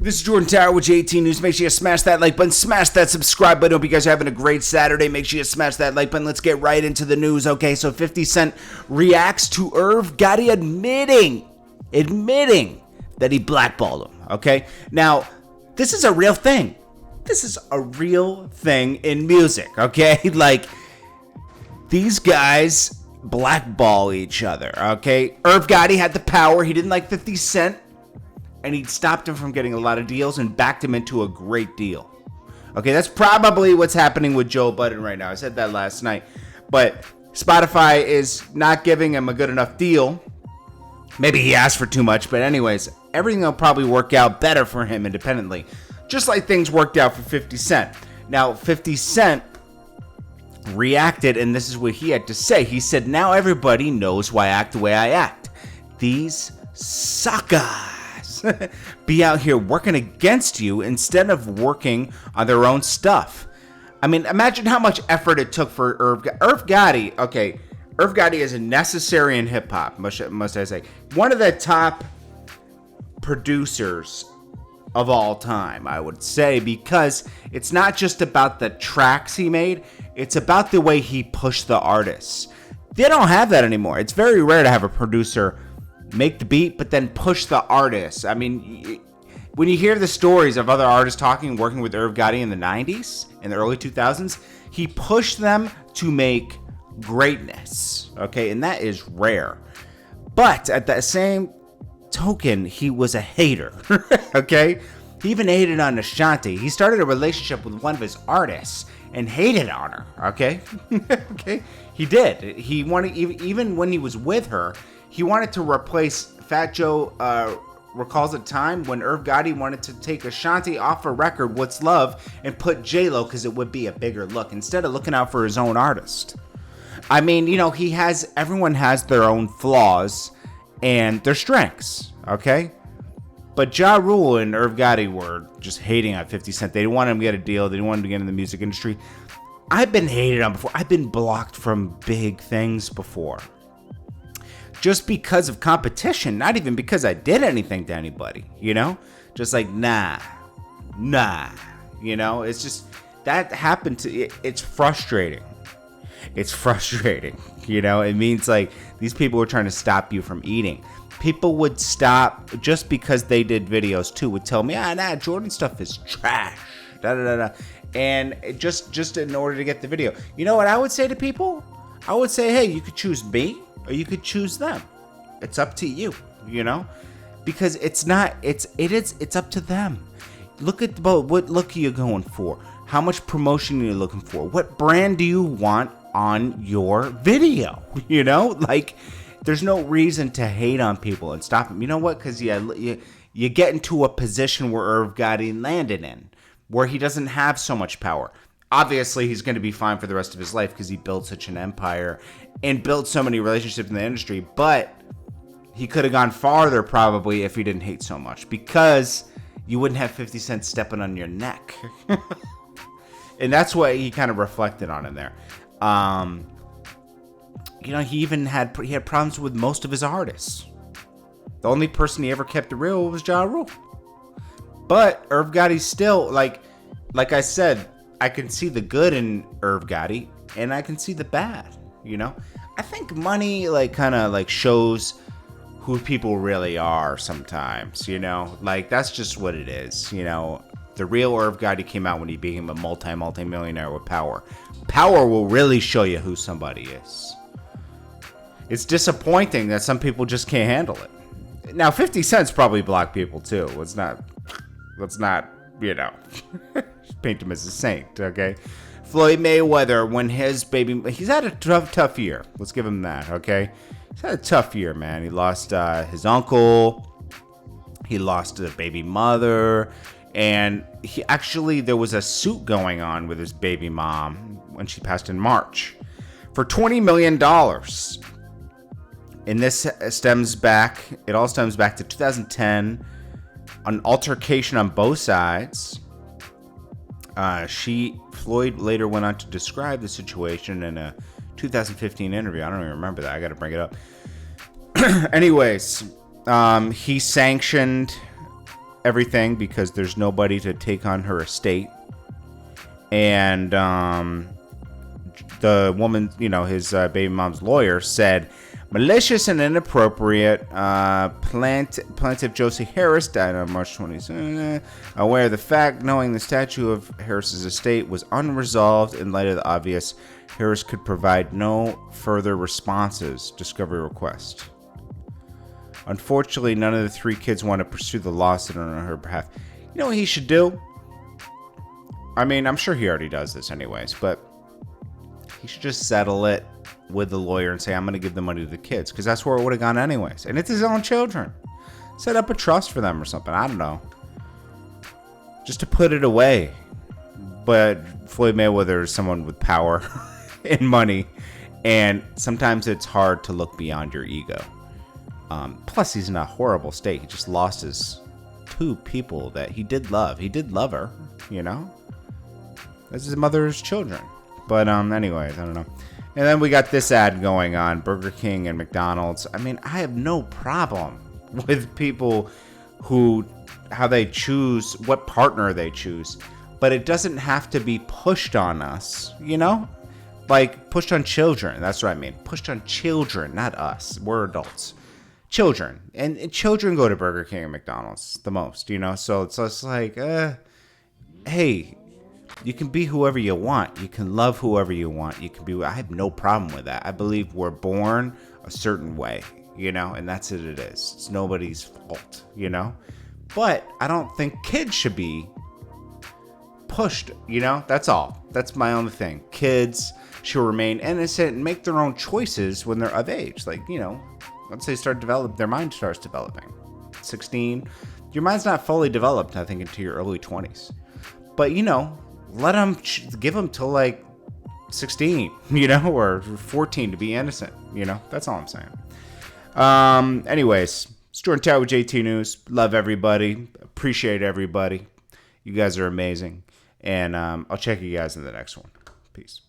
This is Jordan Tower with J18 News. Make sure you smash that like button, smash that subscribe button. Hope you guys are having a great Saturday. Make sure you smash that like button. Let's get right into the news. Okay, so 50 Cent reacts to Irv Gotti admitting that he blackballed him. Okay, now this is a real thing. This is a real thing in music. Okay, like these guys blackball each other. Okay, Irv Gotti had the power. He didn't like 50 Cent. And he stopped him from getting a lot of deals and backed him into a great deal. Okay, that's probably what's happening with Joe Budden right now. I said that last night. But Spotify is not giving him a good enough deal. Maybe he asked for too much. But anyways, everything will probably work out better for him independently. Just like things worked out for 50 Cent. Now, 50 Cent reacted, and this is what he had to say. He said, now everybody knows why I act the way I act. These suckers be out here working against you instead of working on their own stuff. I mean, imagine how much effort it took for Irv Gotti. Okay, Irv Gotti is necessary in hip hop, must I say. One of the top producers of all time, I would say, because it's not just about the tracks he made, it's about the way he pushed the artists. They don't have that anymore. It's very rare to have a producer make the beat, but then push the artist. I mean, when you hear the stories of other artists working with Irv Gotti in the 90s, in the early 2000s, he pushed them to make greatness, okay? And that is rare. But at the same token, he was a hater, okay? He even hated on Ashanti. He started a relationship with one of his artists and hated on her, okay? Okay? He did. He wanted, even when he was with her, he wanted to replace Fat Joe. Recalls a time when Irv Gotti wanted to take Ashanti off a record, What's Love, and put J-Lo because it would be a bigger look instead of looking out for his own artist. I mean, you know, everyone has their own flaws and their strengths, okay? But Ja Rule and Irv Gotti were just hating on 50 Cent. They didn't want him to get a deal. They didn't want him to get in the music industry. I've been hated on before. I've been blocked from big things before. Just because of competition, not even because I did anything to anybody, you know? Just like, nah, you know? It's just, that happened to, it's frustrating. It's frustrating, you know? It means like, these people were trying to stop you from eating. People would stop just because they did videos too, would tell me, Jordan stuff is trash, and just in order to get the video. You know what I would say to people? I would say, hey, you could choose me, or you could choose them. It's up to you, you know? Because it's up to them. Look at what look are you going for? How much promotion are you looking for? What brand do you want on your video? You know? Like, there's no reason to hate on people and stop them. You know what? Because you get into a position where Irv Gotti landed in, where he doesn't have so much power. Obviously, he's going to be fine for the rest of his life because he built such an empire and built so many relationships in the industry. But he could have gone farther probably if he didn't hate so much, because you wouldn't have 50 Cent stepping on your neck. And that's what he kind of reflected on in there. You know, he had problems with most of his artists. The only person he ever kept it real was Ja Rule. But Irv Gotti still, like I said, I can see the good in Irv Gotti, and I can see the bad, you know? I think money, kind of shows who people really are sometimes, you know? Like, that's just what it is, you know? The real Irv Gotti came out when he became a multi-millionaire with power. Power will really show you who somebody is. It's disappointing that some people just can't handle it. Now, 50 Cent's probably blocked people, too. Let's not, you know, paint him as a saint, okay? Floyd Mayweather, when his baby, he's had a tough year. Let's give him that, okay? He's had a tough year, man. He lost his uncle. He lost a baby mother. And there was a suit going on with his baby mom when she passed in March for $20 million. And this it all stems back to 2010, an altercation on both sides. Floyd later went on to describe the situation in a 2015 interview. I don't even remember that. I got to bring it up. Anyways, he sanctioned everything because there's nobody to take on her estate. And the woman, his baby mom's lawyer said, malicious and inappropriate. Plaintiff Josie Harris died on March 20th. Aware of the fact, knowing the statute of Harris's estate was unresolved in light of the obvious, Harris could provide no further responses. Discovery request. Unfortunately, none of the 3 kids want to pursue the lawsuit on her behalf. You know what he should do? I mean, I'm sure he already does this anyways, but he should just settle it with the lawyer and say, I'm going to give the money to the kids, because that's where it would have gone anyways. And it's his own children. Set up a trust for them or something. I don't know. Just to put it away. But Floyd Mayweather is someone with power and money, and sometimes it's hard to look beyond your ego. Plus, he's in a horrible state. He just lost his 2 people that he did love. He did love her, That's his mother's children. But anyways, I don't know. And then we got this ad going on, Burger King and McDonald's. I mean, I have no problem with people how they choose, what partner they choose. But it doesn't have to be pushed on us, Like, pushed on children. That's what I mean. Pushed on children, not us. We're adults. Children. And children go to Burger King and McDonald's the most, So it's just like, hey, you can be whoever you want. You can love whoever you want. I have no problem with that. I believe we're born a certain way, and that's what it is. It's nobody's fault, But I don't think kids should be pushed, That's all. That's my only thing. Kids should remain innocent and make their own choices when they're of age. Like, once they their mind starts developing. 16, your mind's not fully developed, I think, into your early 20s. But, let them, give them till like 16, or 14 to be innocent, That's all I'm saying. Anyways, it's Jordan Tower with JT News. Love everybody. Appreciate everybody. You guys are amazing. And I'll check you guys in the next one. Peace.